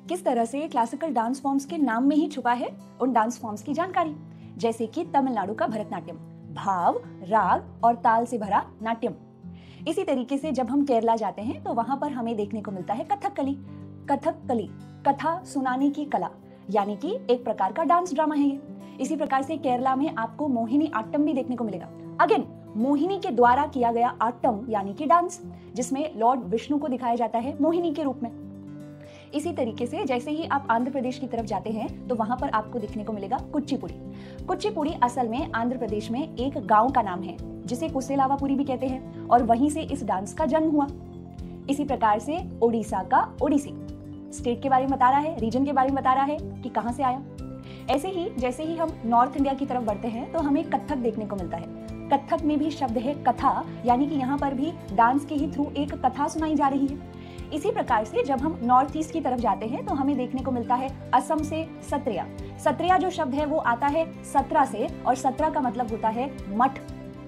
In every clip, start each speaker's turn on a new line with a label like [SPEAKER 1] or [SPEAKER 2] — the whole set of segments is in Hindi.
[SPEAKER 1] किस तरह से क्लासिकल डांस फॉर्म्स के नाम में ही छुपा है उन डांस फॉर्म्स की जानकारी, जैसे कि तमिलनाडु का भरतनाट्यम, भाव, राग और ताल से भरा नाट्यम। इसी तरीके से जब हम केरला जाते हैं तो वहां पर हमें देखने को मिलता है कथकली। कथकली कथा सुनाने की कला, यानी कि एक प्रकार का डांस ड्रामा है ये। इसी प्रकार से केरला में आपको मोहिनी आट्टम भी देखने को मिलेगा। अगेन मोहिनी के द्वारा किया गया आट्टम यानी कि डांस, जिसमें लॉर्ड विष्णु को दिखाया जाता है मोहिनी के रूप में। इसी तरीके से जैसे ही आप आंध्र प्रदेश की तरफ जाते हैं तो वहां पर आपको दिखने को मिलेगा कुचिपुड़ी। कुचिपुड़ी असल में आंध्र प्रदेश में एक गांव का नाम है जिसे कुसेलावापुरी भी कहते हैं, और वहीं से इस डांस का जन्म हुआ। इसी प्रकार से ओडिशा का ओडिसी स्टेट के बारे में बता रहा है, रीजन के बारे में बता रहा है कि कहां से आया। ऐसे ही जैसे ही हम नॉर्थ इंडिया की तरफ बढ़ते हैं तो हमें कथक देखने को मिलता है। कथक में भी शब्द है कथा, यानी कि यहाँ पर भी डांस के ही थ्रू एक कथा सुनाई जा रही है। इसी प्रकार से जब हम नॉर्थ ईस्ट की तरफ जाते हैं तो हमें देखने को मिलता है असम से सत्रिया। सत्रिया जो शब्द है वो आता है सत्रा से, और सत्रा का मतलब होता है मठ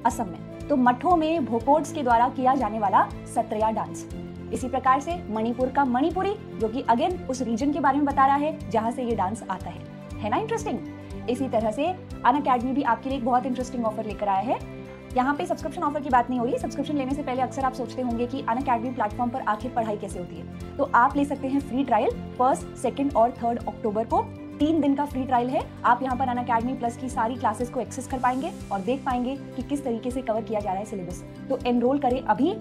[SPEAKER 1] असम में। तो मठों में भोपोड्स के द्वारा किया जाने वाला सत्रिया डांस। इसी प्रकार से मणिपुर का मणिपुरी, जो कि अगेन उस रीजन के बारे में बता रहा है जहां से ये डांस आता है ना इंटरेस्टिंग। इसी तरह से अनअकैडमी भी आपके लिए एक बहुत इंटरेस्टिंग ऑफर लेकर आया है। यहाँ पे सब्सक्रिप्शन ऑफर की बात नहीं हो रही। सब्सक्रिप्शन लेने से पहले अक्सर आप सोचते होंगे कि अनअकैडमी प्लेटफॉर्म पर आखिर पढ़ाई कैसे होती है। तो आप ले सकते हैं फ्री ट्रायल 1, 2 और 3 अक्टूबर को। 3 दिन का फ्री ट्रायल है। आप यहाँ पर अनअकैडमी प्लस की सारी क्लासेस को एक्सेस कर पाएंगे और देख पाएंगे कि किस तरीके से कवर किया जा रहा है सिलेबस। तो एनरोल करें अभी